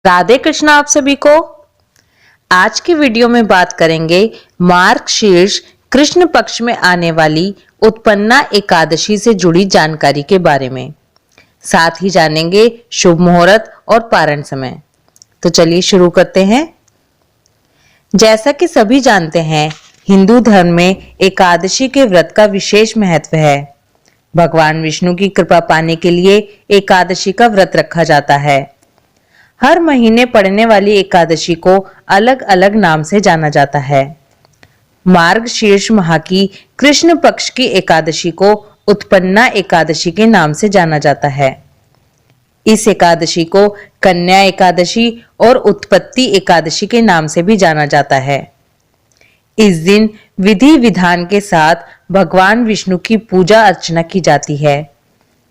राधे कृष्णा आप सभी को। आज की वीडियो में बात करेंगे मार्गशीर्ष कृष्ण पक्ष में आने वाली उत्पन्ना एकादशी से जुड़ी जानकारी के बारे में। साथ ही जानेंगे शुभ मुहूर्त और पारण समय। तो चलिए शुरू करते हैं। जैसा कि सभी जानते हैं, हिंदू धर्म में एकादशी के व्रत का विशेष महत्व है। भगवान विष्णु की कृपा पाने के लिए एकादशी का व्रत रखा जाता है। हर महीने पड़ने वाली एकादशी को अलग अलग नाम से जाना जाता है। मार्गशीर्ष माह की कृष्ण पक्ष की एकादशी को उत्पन्ना एकादशी के नाम से जाना जाता है। इस एकादशी को कन्या एकादशी और उत्पत्ति एकादशी के नाम से भी जाना जाता है। इस दिन विधि विधान के साथ भगवान विष्णु की पूजा अर्चना की जाती है।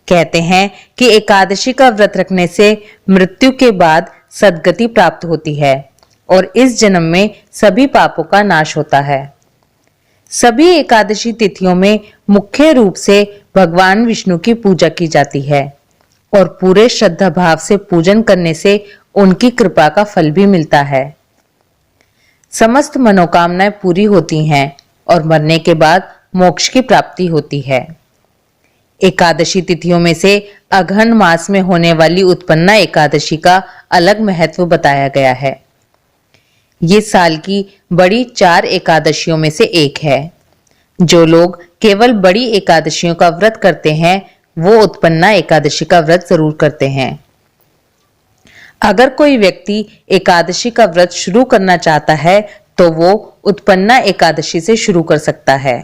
कहते हैं कि एकादशी का व्रत रखने से मृत्यु के बाद सद्गति प्राप्त होती है और इस जन्म में सभी पापों का नाश होता है। सभी एकादशी तिथियों में मुख्य रूप से भगवान विष्णु की पूजा की जाती है और पूरे श्रद्धा भाव से पूजन करने से उनकी कृपा का फल भी मिलता है। समस्त मनोकामनाएं पूरी होती हैं और मरने के बाद मोक्ष की प्राप्ति होती है। एकादशी तिथियों में से अघन मास में होने वाली उत्पन्ना एकादशी का अलग महत्व बताया गया है। ये साल की बड़ी 4 एकादशियों में से एक है। जो लोग केवल बड़ी एकादशियों का व्रत करते हैं वो उत्पन्ना एकादशी का व्रत जरूर करते हैं। अगर कोई व्यक्ति एकादशी का व्रत शुरू करना चाहता है तो वो उत्पन्ना एकादशी से शुरू कर सकता है।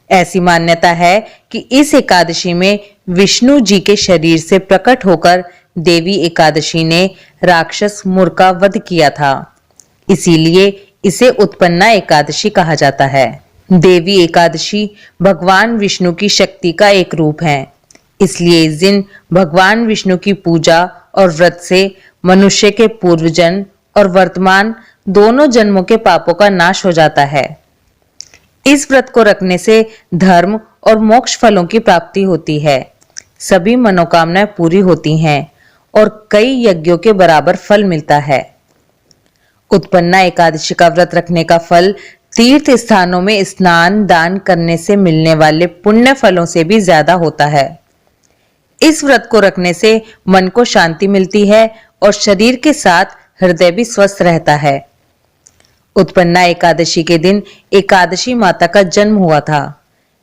ऐसी मान्यता है कि इस एकादशी में विष्णु जी के शरीर से प्रकट होकर देवी एकादशी ने राक्षस मुर का वध किया था, इसीलिए इसे उत्पन्ना एकादशी कहा जाता है। देवी एकादशी भगवान विष्णु की शक्ति का एक रूप है, इसलिए इस दिन भगवान विष्णु की पूजा और व्रत से मनुष्य के पूर्व जन्म और वर्तमान दोनों जन्मों के पापों का नाश हो जाता है। इस व्रत को रखने से धर्म और मोक्ष फलों की प्राप्ति होती है, सभी मनोकामनाएं पूरी होती हैं और कई यज्ञों के बराबर फल मिलता है। उत्पन्ना एकादशी का व्रत रखने का फल तीर्थ स्थानों में स्नान दान करने से मिलने वाले पुण्य फलों से भी ज्यादा होता है। इस व्रत को रखने से मन को शांति मिलती है और शरीर के साथ हृदय भी स्वस्थ रहता है। उत्पन्ना एकादशी के दिन एकादशी माता का जन्म हुआ था,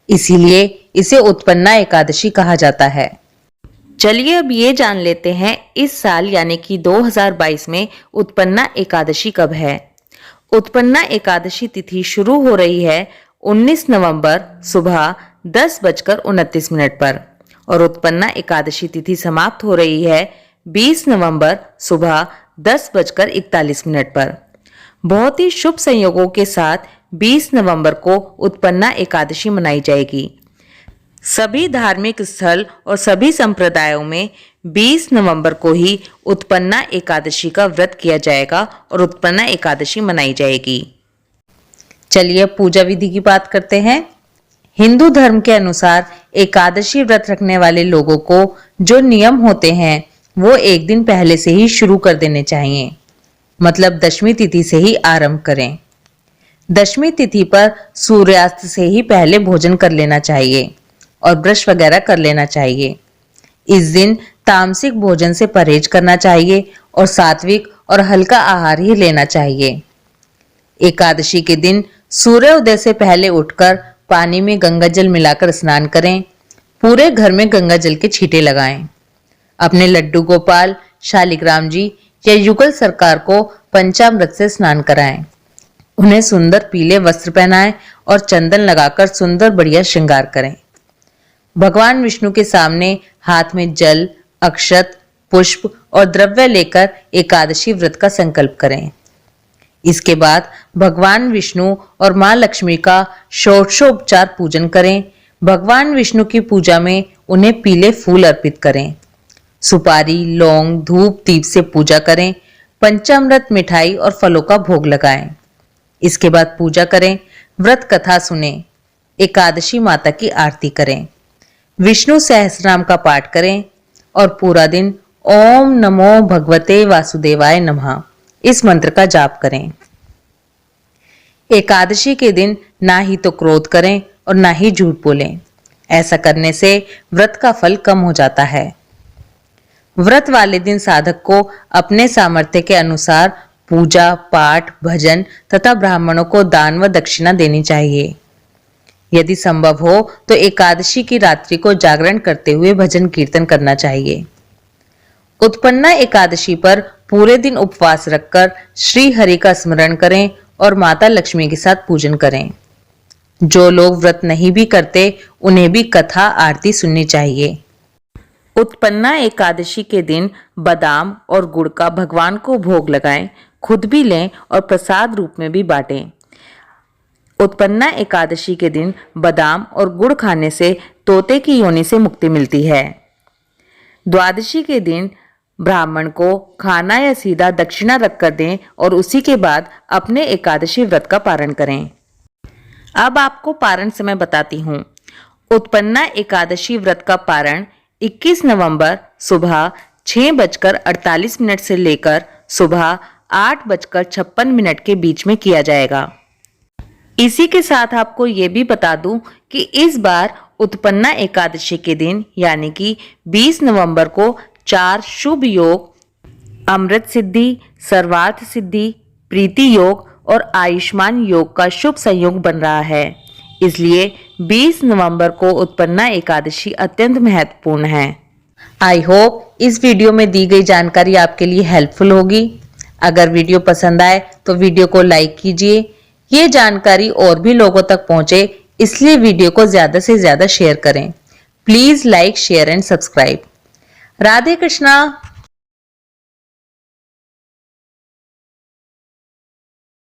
इसीलिए इसे उत्पन्ना एकादशी कहा जाता है। चलिए अब ये जान लेते हैं इस साल यानी कि 2022 में उत्पन्ना एकादशी कब है। उत्पन्ना एकादशी तिथि शुरू हो रही है 19 नवंबर सुबह 10:29 पर और उत्पन्ना एकादशी तिथि समाप्त हो रही है 20 नवंबर सुबह 10:41 पर। बहुत ही शुभ संयोगों के साथ 20 नवंबर को उत्पन्ना एकादशी मनाई जाएगी। सभी धार्मिक स्थल और सभी संप्रदायों में 20 नवंबर को ही उत्पन्ना एकादशी का व्रत किया जाएगा और उत्पन्ना एकादशी मनाई जाएगी। चलिए पूजा विधि की बात करते हैं। हिंदू धर्म के अनुसार एकादशी व्रत रखने वाले लोगों को जो नियम होते हैं वो एक दिन पहले से ही शुरू कर देने चाहिए, मतलब दशमी तिथि से ही आरंभ करें। दशमी तिथि पर सूर्यास्त से ही पहले भोजन कर लेना चाहिए और ब्रश वगैरह कर लेना चाहिए। इस दिन तामसिक भोजन से परहेज करना चाहिए और सात्विक और हल्का आहार ही लेना चाहिए। एकादशी के दिन सूर्योदय से पहले उठकर पानी में गंगा जल मिलाकर स्नान करें। पूरे घर में गंगा जल के छींटे लगाएं। अपने लड्डू गोपाल, शालिग्राम जी या युगल सरकार को पंचामृत से स्नान कराएं। उन्हें सुंदर पीले वस्त्र पहनाएं और चंदन लगाकर सुंदर बढ़िया श्रृंगार करें। भगवान विष्णु के सामने हाथ में जल, अक्षत, पुष्प और द्रव्य लेकर एकादशी व्रत का संकल्प करें। इसके बाद भगवान विष्णु और मां लक्ष्मी का षोडशोपचार पूजन करें। भगवान विष्णु की पूजा में उन्हें पीले फूल अर्पित करें। सुपारी, लौंग, धूप दीप से पूजा करें। पंचामृत, मिठाई और फलों का भोग लगाएं। इसके बाद पूजा करें, व्रत कथा सुने, एकादशी माता की आरती करें, विष्णु सहस्रनाम का पाठ करें और पूरा दिन ओम नमो भगवते वासुदेवाय नमः इस मंत्र का जाप करें। एकादशी के दिन ना ही तो क्रोध करें और ना ही झूठ बोलें। ऐसा करने से व्रत का फल कम हो जाता है। व्रत वाले दिन साधक को अपने सामर्थ्य के अनुसार पूजा पाठ भजन तथा ब्राह्मणों को दान व दक्षिणा देनी चाहिए। यदि संभव हो तो एकादशी की रात्रि को जागरण करते हुए भजन कीर्तन करना चाहिए। उत्पन्ना एकादशी पर पूरे दिन उपवास रखकर श्री हरि का स्मरण करें और माता लक्ष्मी के साथ पूजन करें। जो लोग व्रत नहीं भी करते उन्हें भी कथा आरती सुननी चाहिए। उत्पन्ना एकादशी के दिन बादाम और गुड़ का भगवान को भोग लगाएं, खुद भी लें और प्रसाद रूप में भी बांटें। उत्पन्ना एकादशी के दिन बादाम और गुड़ खाने से तोते की योनि से मुक्ति मिलती है। द्वादशी के दिन ब्राह्मण को खाना या सीधा दक्षिणा रखकर दें और उसी के बाद अपने एकादशी व्रत का पारण करें। अब आपको पारण समय बताती हूँ। उत्पन्ना एकादशी व्रत का पारण 21 नवंबर सुबह 6:48 से लेकर सुबह 8:56 के बीच में किया जाएगा। इसी के साथ आपको ये भी बता दूं कि इस बार उत्पन्ना एकादशी के दिन यानी कि 20 नवंबर को 4 शुभ योग अमृत सिद्धि, सर्वार्थ सिद्धि, प्रीति योग और आयुष्मान योग का शुभ संयोग बन रहा है। इसलिए 20 नवंबर को उत्पन्ना एकादशी अत्यंत महत्वपूर्ण है। आई होप इस वीडियो में दी गई जानकारी आपके लिए हेल्पफुल होगी। अगर वीडियो पसंद आए तो वीडियो को लाइक कीजिए। ये जानकारी और भी लोगों तक पहुंचे इसलिए वीडियो को ज्यादा से ज्यादा शेयर करें। Please like share and subscribe. Radhe Krishna.